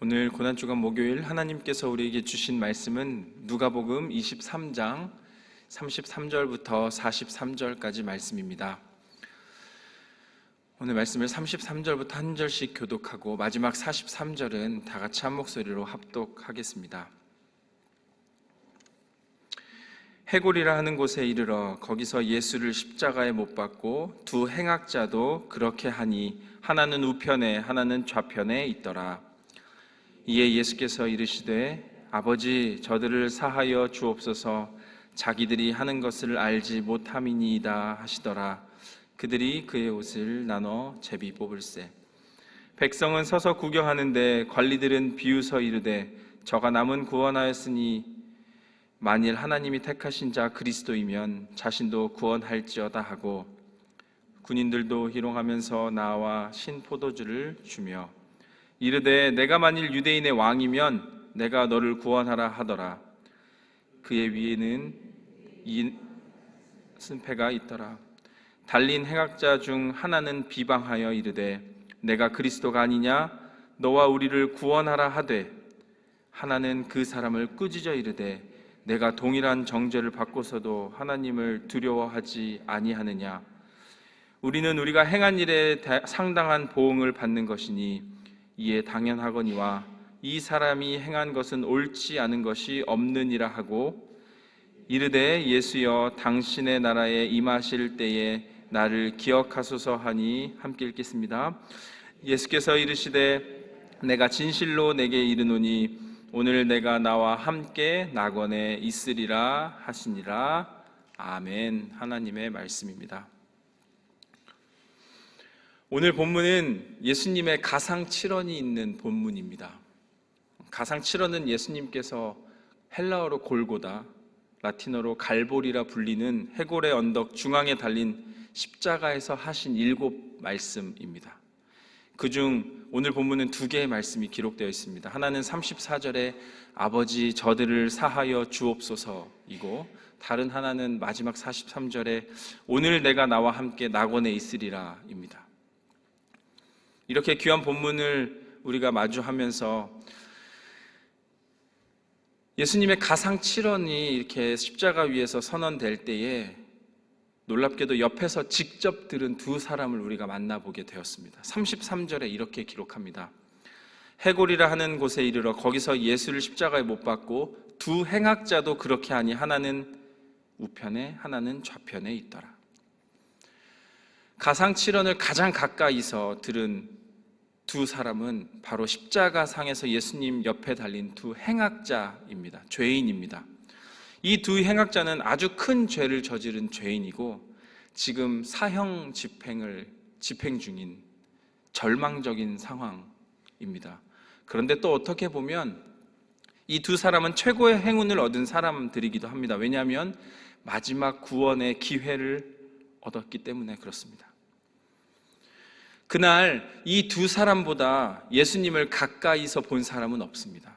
오늘 고난주간 목요일 하나님께서 우리에게 주신 말씀은 누가복음 23장 33절부터 43절까지 말씀입니다. 오늘 말씀을 33절부터 한 절씩 교독하고 마지막 43절은 다 같이 한 목소리로 합독하겠습니다. 해골이라 하는 곳에 이르러 거기서 예수를 십자가에 못 박고 두 행악자도 그렇게 하니 하나는 우편에 하나는 좌편에 있더라. 이에 예수께서 이르시되 아버지 저들을 사하여 주옵소서 자기들이 하는 것을 알지 못함이니이다 하시더라. 그들이 그의 옷을 나눠 제비 뽑을세. 백성은 서서 구경하는데 관리들은 비웃어 이르되 저가 남은 구원하였으니 만일 하나님이 택하신 자 그리스도이면 자신도 구원할지어다 하고 군인들도 희롱하면서 나와 신포도주를 주며 이르되 내가 만일 유대인의 왕이면 내가 너를 구원하라 하더라. 그의 위에는 이 승패가 있더라. 달린 행악자 중 하나는 비방하여 이르되 내가 그리스도가 아니냐 너와 우리를 구원하라 하되 하나는 그 사람을 꾸짖어 이르되 내가 동일한 정죄를 받고서도 하나님을 두려워하지 아니하느냐. 우리는 우리가 행한 일에 상당한 보응을 받는 것이니 이에 당연하거니와 이 사람이 행한 것은 옳지 않은 것이 없느니라 하고 이르되 예수여 당신의 나라에 임하실 때에 나를 기억하소서 하니 함께 읽겠습니다. 예수께서 이르시되 내가 진실로 내게 이르노니 오늘 내가 나와 함께 낙원에 있으리라 하시니라. 아멘. 하나님의 말씀입니다. 오늘 본문은 예수님의 가상칠언이 있는 본문입니다. 가상칠언은 예수님께서 헬라어로 골고다, 라틴어로 갈보리라 불리는 해골의 언덕 중앙에 달린 십자가에서 하신 7 말씀입니다. 그중 오늘 본문은 2개의 말씀이 기록되어 있습니다. 하나는 34절에 아버지 저들을 사하여 주옵소서이고 다른 하나는 마지막 43절에 오늘 내가 나와 함께 낙원에 있으리라 입니다. 이렇게 귀한 본문을 우리가 마주하면서 예수님의 가상칠언이 이렇게 십자가 위에서 선언될 때에 놀랍게도 옆에서 직접 들은 2 사람을 우리가 만나보게 되었습니다. 33절에 이렇게 기록합니다. 해골이라 하는 곳에 이르러 거기서 예수를 십자가에 못 박고 2 행악자도 그렇게 하니 하나는 우편에 하나는 좌편에 있더라. 가상칠언을 가장 가까이서 들은 2 사람은 바로 십자가상에서 예수님 옆에 달린 2 행악자입니다. 죄인입니다. 이 2 행악자는 아주 큰 죄를 저지른 죄인이고 지금 사형 집행 중인 절망적인 상황입니다. 그런데 또 어떻게 보면 이 2 사람은 최고의 행운을 얻은 사람들이기도 합니다. 왜냐하면 마지막 구원의 기회를 얻었기 때문에 그렇습니다. 그날 이 2 사람보다 예수님을 가까이서 본 사람은 없습니다.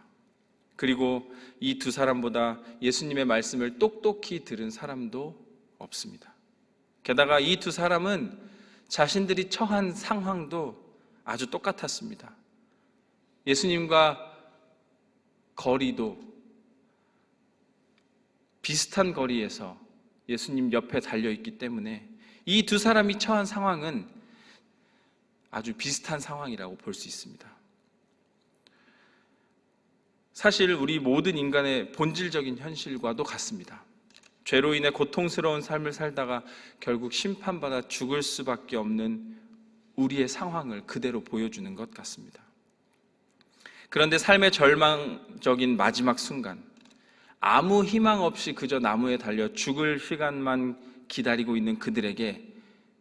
그리고 이 2 사람보다 예수님의 말씀을 똑똑히 들은 사람도 없습니다. 게다가 이 2 사람은 자신들이 처한 상황도 아주 똑같았습니다. 예수님과 거리도 비슷한 거리에서 예수님 옆에 달려있기 때문에 이 2 사람이 처한 상황은 아주 비슷한 상황이라고 볼 수 있습니다. 사실 우리 모든 인간의 본질적인 현실과도 같습니다. 죄로 인해 고통스러운 삶을 살다가 결국 심판받아 죽을 수밖에 없는 우리의 상황을 그대로 보여주는 것 같습니다. 그런데 삶의 절망적인 마지막 순간, 아무 희망 없이 그저 나무에 달려 죽을 시간만 기다리고 있는 그들에게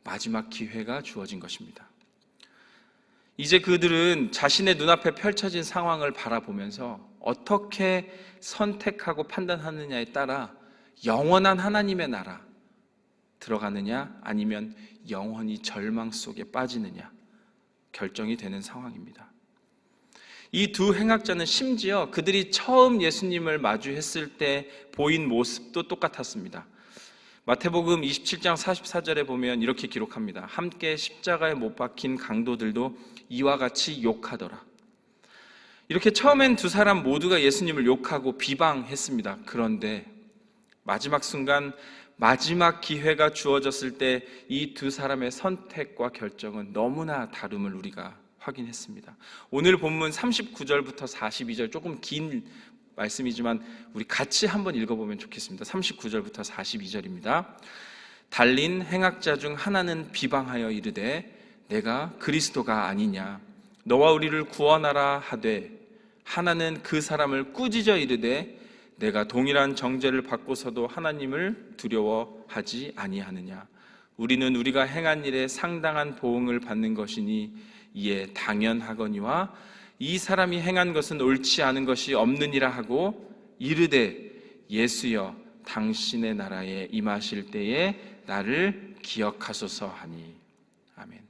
마지막 기회가 주어진 것입니다. 이제 그들은 자신의 눈앞에 펼쳐진 상황을 바라보면서 어떻게 선택하고 판단하느냐에 따라 영원한 하나님의 나라 들어가느냐 아니면 영원히 절망 속에 빠지느냐 결정이 되는 상황입니다. 이 2 행악자는 심지어 그들이 처음 예수님을 마주했을 때 보인 모습도 똑같았습니다. 마태복음 27장 44절에 보면 이렇게 기록합니다. 함께 십자가에 못 박힌 강도들도 이와 같이 욕하더라. 이렇게 처음엔 두 사람 모두가 예수님을 욕하고 비방했습니다. 그런데 마지막 순간, 마지막 기회가 주어졌을 때 이 두 사람의 선택과 결정은 너무나 다름을 우리가 확인했습니다. 오늘 본문 39절부터 42절, 조금 긴 말씀이지만 우리 같이 한번 읽어보면 좋겠습니다. 39절부터 42절입니다. 달린 행악자 중 하나는 비방하여 이르되 내가 그리스도가 아니냐, 너와 우리를 구원하라 하되, 하나는 그 사람을 꾸짖어 이르되 내가 동일한 정죄를 받고서도 하나님을 두려워하지 아니하느냐, 우리는 우리가 행한 일에 상당한 보응을 받는 것이니 이에 당연하거니와 이 사람이 행한 것은 옳지 않은 것이 없느니라 하고 이르되 예수여 당신의 나라에 임하실 때에 나를 기억하소서 하니. 아멘.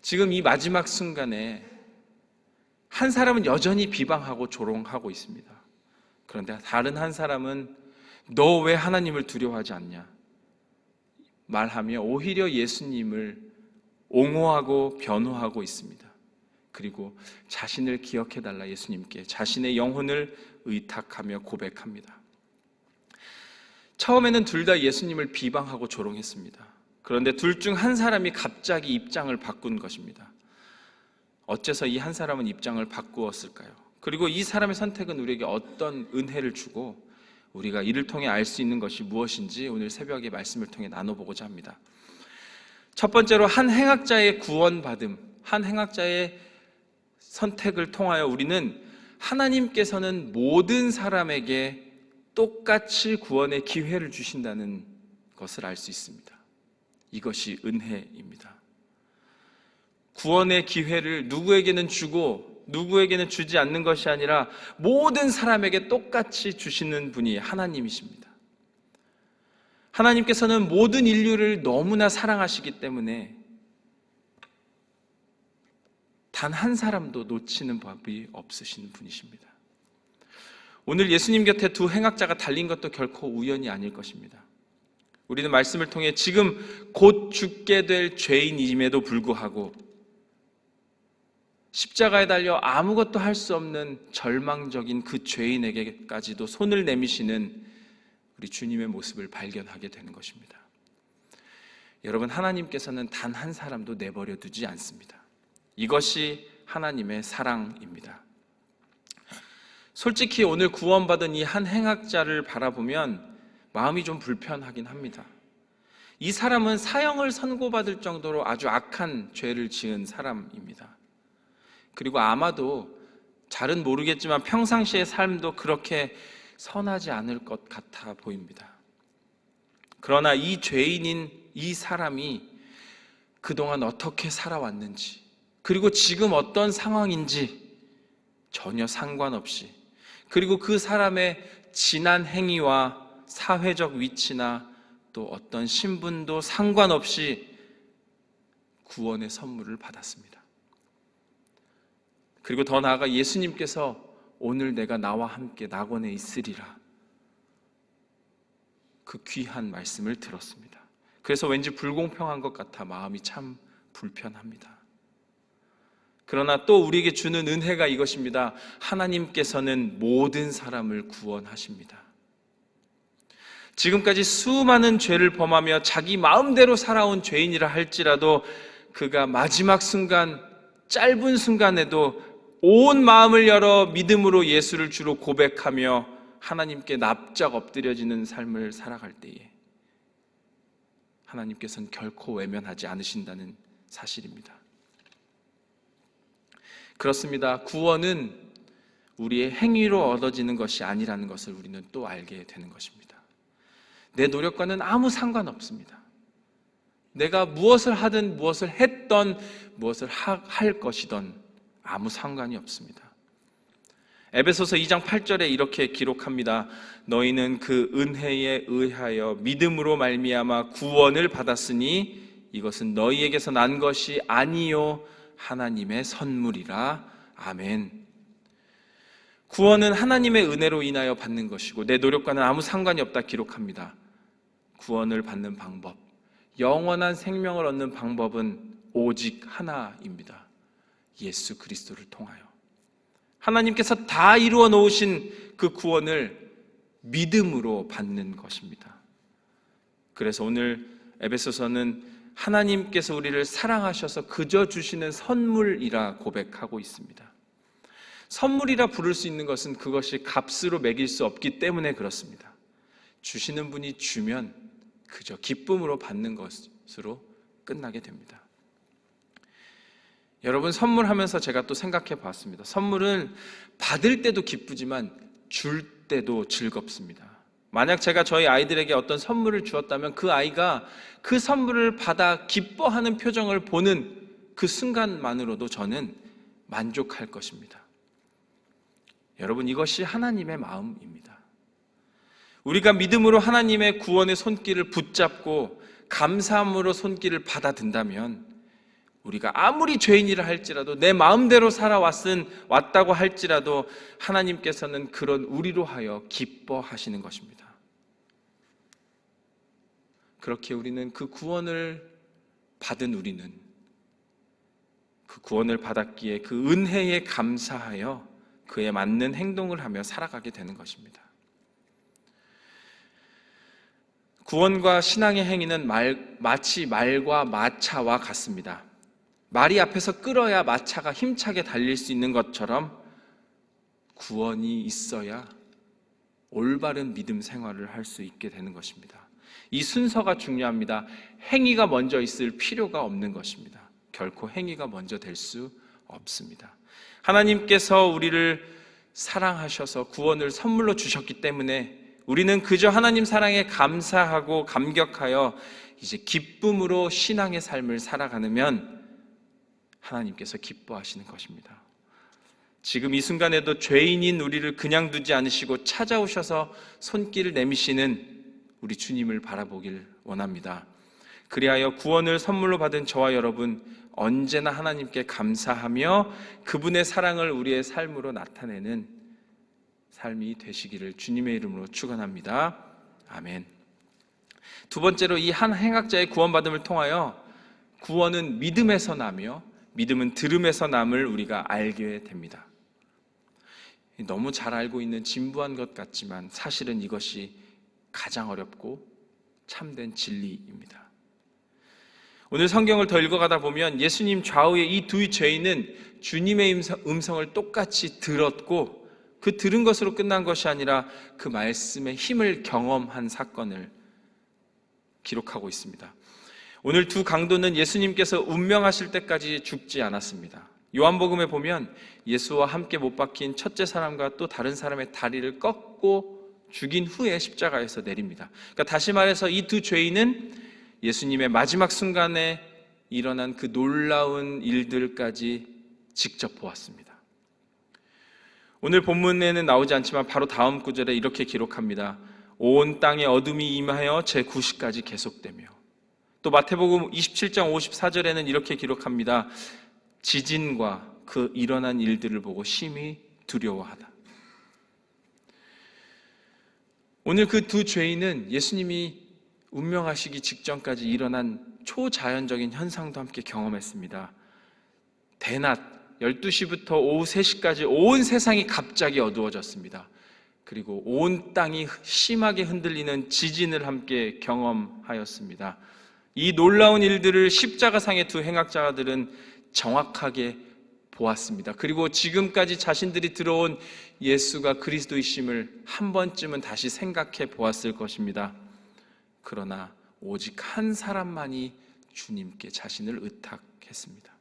지금 이 마지막 순간에 한 사람은 여전히 비방하고 조롱하고 있습니다. 그런데 다른 한 사람은 너 왜 하나님을 두려워하지 않냐 말하며 오히려 예수님을 옹호하고 변호하고 있습니다. 그리고 자신을 기억해달라 예수님께 자신의 영혼을 의탁하며 고백합니다. 처음에는 둘 다 예수님을 비방하고 조롱했습니다. 그런데 둘 중 한 사람이 갑자기 입장을 바꾼 것입니다. 어째서 이 한 사람은 입장을 바꾸었을까요? 그리고 이 사람의 선택은 우리에게 어떤 은혜를 주고 우리가 이를 통해 알 수 있는 것이 무엇인지 오늘 새벽에 말씀을 통해 나눠보고자 합니다. 첫 번째로 한 행악자의 구원받음, 한 행악자의 선택을 통하여 우리는 하나님께서는 모든 사람에게 똑같이 구원의 기회를 주신다는 것을 알 수 있습니다. 이것이 은혜입니다. 구원의 기회를 누구에게는 주고 누구에게는 주지 않는 것이 아니라 모든 사람에게 똑같이 주시는 분이 하나님이십니다. 하나님께서는 모든 인류를 너무나 사랑하시기 때문에 단 한 사람도 놓치는 법이 없으신 분이십니다. 오늘 예수님 곁에 두 행악자가 달린 것도 결코 우연이 아닐 것입니다. 우리는 말씀을 통해 지금 곧 죽게 될 죄인임에도 불구하고 십자가에 달려 아무것도 할 수 없는 절망적인 그 죄인에게까지도 손을 내미시는 우리 주님의 모습을 발견하게 되는 것입니다. 여러분, 하나님께서는 단 한 사람도 내버려 두지 않습니다. 이것이 하나님의 사랑입니다. 솔직히 오늘 구원받은 이 한 행악자를 바라보면 마음이 좀 불편하긴 합니다. 이 사람은 사형을 선고받을 정도로 아주 악한 죄를 지은 사람입니다. 그리고 아마도 잘은 모르겠지만 평상시의 삶도 그렇게 선하지 않을 것 같아 보입니다. 그러나 이 죄인인 이 사람이 그동안 어떻게 살아왔는지, 그리고 지금 어떤 상황인지 전혀 상관없이, 그리고 그 사람의 지난 행위와 사회적 위치나 또 어떤 신분도 상관없이 구원의 선물을 받았습니다. 그리고 더 나아가 예수님께서 오늘 내가 나와 함께 낙원에 있으리라, 그 귀한 말씀을 들었습니다. 그래서 왠지 불공평한 것 같아 마음이 참 불편합니다. 그러나 또 우리에게 주는 은혜가 이것입니다. 하나님께서는 모든 사람을 구원하십니다. 지금까지 수많은 죄를 범하며 자기 마음대로 살아온 죄인이라 할지라도 그가 마지막 순간, 짧은 순간에도 온 마음을 열어 믿음으로 예수를 주로 고백하며 하나님께 납작 엎드려지는 삶을 살아갈 때에 하나님께서는 결코 외면하지 않으신다는 사실입니다. 그렇습니다. 구원은 우리의 행위로 얻어지는 것이 아니라는 것을 우리는 또 알게 되는 것입니다. 내 노력과는 아무 상관없습니다. 내가 무엇을 하든 무엇을 했던 무엇을 할 것이든 아무 상관이 없습니다. 에베소서 2장 8절에 이렇게 기록합니다. 너희는 그 은혜에 의하여 믿음으로 말미암아 구원을 받았으니 이것은 너희에게서 난 것이 아니요 하나님의 선물이라. 아멘. 구원은 하나님의 은혜로 인하여 받는 것이고 내 노력과는 아무 상관이 없다 기록합니다. 구원을 받는 방법, 영원한 생명을 얻는 방법은 오직 하나입니다. 예수 그리스도를 통하여 하나님께서 다 이루어 놓으신 그 구원을 믿음으로 받는 것입니다. 그래서 오늘 에베소서는 하나님께서 우리를 사랑하셔서 그저 주시는 선물이라 고백하고 있습니다. 선물이라 부를 수 있는 것은 그것이 값으로 매길 수 없기 때문에 그렇습니다. 주시는 분이 주면 그저 기쁨으로 받는 것으로 끝나게 됩니다. 여러분, 선물하면서 제가 또 생각해 봤습니다. 선물은 받을 때도 기쁘지만 줄 때도 즐겁습니다. 만약 제가 저희 아이들에게 어떤 선물을 주었다면 그 아이가 그 선물을 받아 기뻐하는 표정을 보는 그 순간만으로도 저는 만족할 것입니다. 여러분, 이것이 하나님의 마음입니다. 우리가 믿음으로 하나님의 구원의 손길을 붙잡고 감사함으로 손길을 받아든다면 우리가 아무리 죄인이라 할지라도 내 마음대로 왔다고 할지라도 하나님께서는 그런 우리로 하여 기뻐하시는 것입니다. 그렇게 우리는 그 구원을 받은 우리는 그 구원을 받았기에 그 은혜에 감사하여 그에 맞는 행동을 하며 살아가게 되는 것입니다. 구원과 신앙의 행위는 마치 말과 마차와 같습니다. 말이 앞에서 끌어야 마차가 힘차게 달릴 수 있는 것처럼 구원이 있어야 올바른 믿음 생활을 할 수 있게 되는 것입니다. 이 순서가 중요합니다. 행위가 먼저 있을 필요가 없는 것입니다. 결코 행위가 먼저 될 수 없습니다. 하나님께서 우리를 사랑하셔서 구원을 선물로 주셨기 때문에 우리는 그저 하나님 사랑에 감사하고 감격하여 이제 기쁨으로 신앙의 삶을 살아가면 하나님께서 기뻐하시는 것입니다. 지금 이 순간에도 죄인인 우리를 그냥 두지 않으시고 찾아오셔서 손길을 내미시는 우리 주님을 바라보길 원합니다. 그리하여 구원을 선물로 받은 저와 여러분 언제나 하나님께 감사하며 그분의 사랑을 우리의 삶으로 나타내는 삶이 되시기를 주님의 이름으로 축원합니다. 아멘. 두 번째로 이 한 행악자의 구원받음을 통하여 구원은 믿음에서 나며 믿음은 들음에서 남을 우리가 알게 됩니다. 너무 잘 알고 있는 진부한 것 같지만 사실은 이것이 가장 어렵고 참된 진리입니다. 오늘 성경을 더 읽어가다 보면 예수님 좌우의 이 두 죄인은 주님의 음성을 똑같이 들었고 그 들은 것으로 끝난 것이 아니라 그 말씀의 힘을 경험한 사건을 기록하고 있습니다. 오늘 두 강도는 예수님께서 운명하실 때까지 죽지 않았습니다. 요한복음에 보면 예수와 함께 못 박힌 첫째 사람과 또 다른 사람의 다리를 꺾고 죽인 후에 십자가에서 내립니다. 그러니까 다시 말해서 이 두 죄인은 예수님의 마지막 순간에 일어난 그 놀라운 일들까지 직접 보았습니다. 오늘 본문에는 나오지 않지만 바로 다음 구절에 이렇게 기록합니다. 온 땅에 어둠이 임하여 제9시까지 계속되며, 또 마태복음 27장 54절에는 이렇게 기록합니다. 지진과 그 일어난 일들을 보고 심히 두려워하다. 오늘 그 두 죄인은 예수님이 운명하시기 직전까지 일어난 초자연적인 현상도 함께 경험했습니다. 대낮 12시부터 오후 3시까지 온 세상이 갑자기 어두워졌습니다. 그리고 온 땅이 심하게 흔들리는 지진을 함께 경험하였습니다. 이 놀라운 일들을 십자가상의 두 행악자들은 정확하게 보았습니다. 그리고 지금까지 자신들이 들어온 예수가 그리스도이심을 한 번쯤은 다시 생각해 보았을 것입니다. 그러나 오직 한 사람만이 주님께 자신을 의탁했습니다.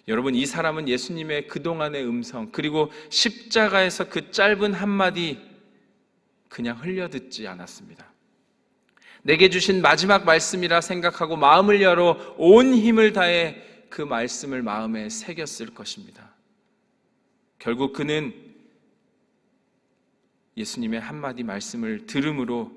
여러분, 이 사람은 예수님의 그동안의 음성, 그리고 십자가에서 그 짧은 한마디 그냥 흘려듣지 않았습니다. 내게 주신 마지막 말씀이라 생각하고 마음을 열어 온 힘을 다해 그 말씀을 마음에 새겼을 것입니다. 결국 그는 예수님의 한마디 말씀을 들음으로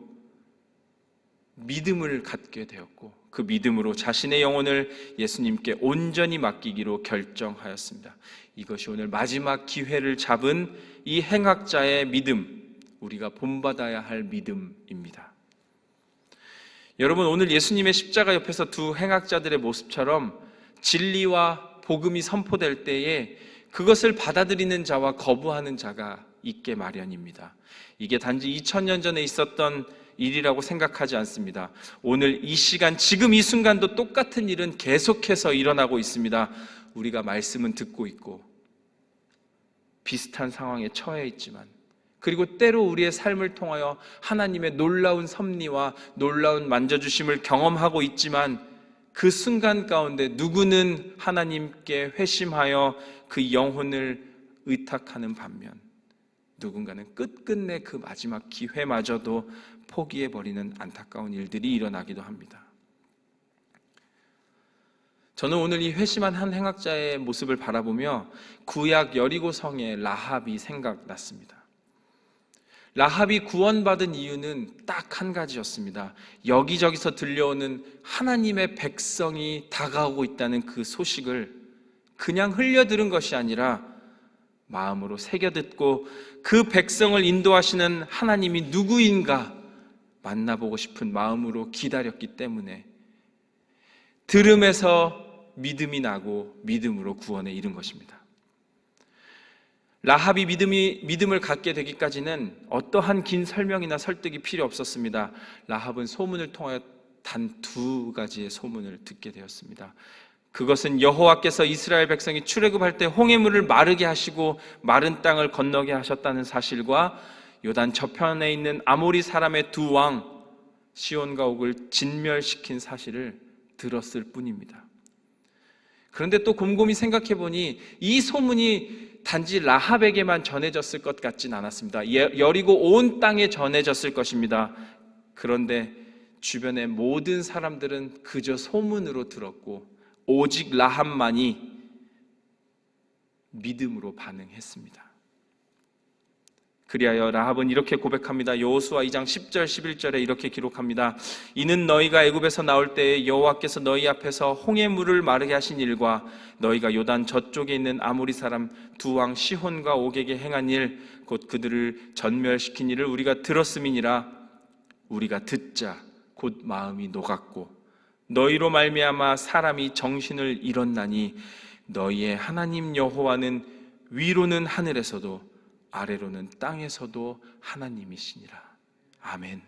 믿음을 갖게 되었고 그 믿음으로 자신의 영혼을 예수님께 온전히 맡기기로 결정하였습니다. 이것이 오늘 마지막 기회를 잡은 이 행악자의 믿음, 우리가 본받아야 할 믿음입니다. 여러분, 오늘 예수님의 십자가 옆에서 두 행악자들의 모습처럼 진리와 복음이 선포될 때에 그것을 받아들이는 자와 거부하는 자가 있게 마련입니다. 이게 단지 2000년 전에 있었던 일이라고 생각하지 않습니다. 오늘 이 시간, 지금 이 순간도 똑같은 일은 계속해서 일어나고 있습니다. 우리가 말씀은 듣고 있고 비슷한 상황에 처해 있지만, 그리고 때로 우리의 삶을 통하여 하나님의 놀라운 섭리와 놀라운 만져주심을 경험하고 있지만, 그 순간 가운데 누구는 하나님께 회심하여 그 영혼을 의탁하는 반면, 누군가는 끝끝내 그 마지막 기회마저도 포기해버리는 안타까운 일들이 일어나기도 합니다. 저는 오늘 이 회심한 한 행악자의 모습을 바라보며 구약 여리고성의 라합이 생각났습니다. 라합이 구원받은 이유는 딱 한 가지였습니다. 여기저기서 들려오는 하나님의 백성이 다가오고 있다는 그 소식을 그냥 흘려들은 것이 아니라 마음으로 새겨듣고 그 백성을 인도하시는 하나님이 누구인가 만나보고 싶은 마음으로 기다렸기 때문에 들음에서 믿음이 나고 믿음으로 구원에 이른 것입니다. 라합이 믿음을 갖게 되기까지는 어떠한 긴 설명이나 설득이 필요 없었습니다. 라합은 소문을 통하여 단 2가지의 소문을 듣게 되었습니다. 그것은 여호와께서 이스라엘 백성이 출애굽할 때 홍해물을 마르게 하시고 마른 땅을 건너게 하셨다는 사실과 요단 저편에 있는 아모리 사람의 2왕 시온과 옥을 진멸시킨 사실을 들었을 뿐입니다. 그런데 또 곰곰이 생각해 보니 이 소문이 단지 라합에게만 전해졌을 것 같진 않았습니다. 여리고 온 땅에 전해졌을 것입니다. 그런데 주변의 모든 사람들은 그저 소문으로 들었고 오직 라합만이 믿음으로 반응했습니다. 그리하여 라합은 이렇게 고백합니다. 여호수아 2장 10절 11절에 이렇게 기록합니다. 이는 너희가 애굽에서 나올 때에 여호와께서 너희 앞에서 홍해물을 마르게 하신 일과 너희가 요단 저쪽에 있는 아모리 사람 2왕 시혼과 옥에게 행한 일, 곧 그들을 전멸시킨 일을 우리가 들었음이니라. 우리가 듣자 곧 마음이 녹았고 너희로 말미암아 사람이 정신을 잃었나니 너희의 하나님 여호와는 위로는 하늘에서도 아래로는 땅에서도 하나님이시니라. 아멘.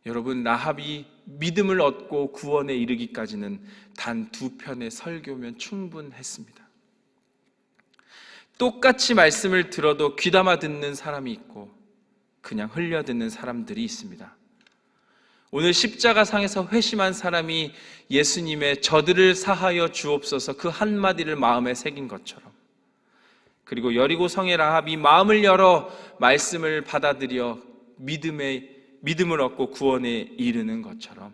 여러분, 라합이 믿음을 얻고 구원에 이르기까지는 단 2편의 설교면 충분했습니다. 똑같이 말씀을 들어도 귀담아 듣는 사람이 있고 그냥 흘려 듣는 사람들이 있습니다. 오늘 십자가상에서 회심한 사람이 예수님의 저들을 사하여 주옵소서 그 한마디를 마음에 새긴 것처럼, 그리고 여리고 성의 라합이 마음을 열어 말씀을 받아들여 믿음을 얻고 구원에 이르는 것처럼,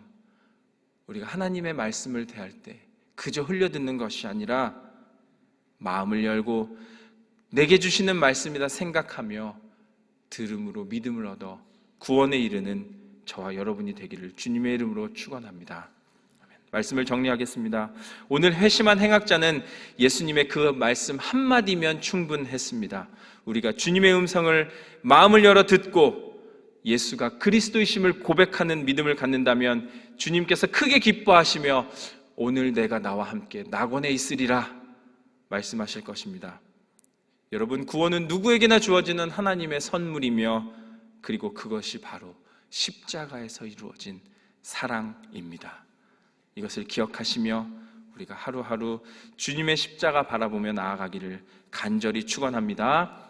우리가 하나님의 말씀을 대할 때 그저 흘려듣는 것이 아니라 마음을 열고 내게 주시는 말씀이다 생각하며 들음으로 믿음을 얻어 구원에 이르는 저와 여러분이 되기를 주님의 이름으로 축원합니다. 말씀을 정리하겠습니다. 오늘 회심한 행악자는 예수님의 그 말씀 한마디면 충분했습니다. 우리가 주님의 음성을 마음을 열어 듣고 예수가 그리스도이심을 고백하는 믿음을 갖는다면 주님께서 크게 기뻐하시며 오늘 내가 나와 함께 낙원에 있으리라 말씀하실 것입니다. 여러분, 구원은 누구에게나 주어지는 하나님의 선물이며, 그리고 그것이 바로 십자가에서 이루어진 사랑입니다. 이것을 기억하시며 우리가 하루하루 주님의 십자가 바라보며 나아가기를 간절히 축원합니다.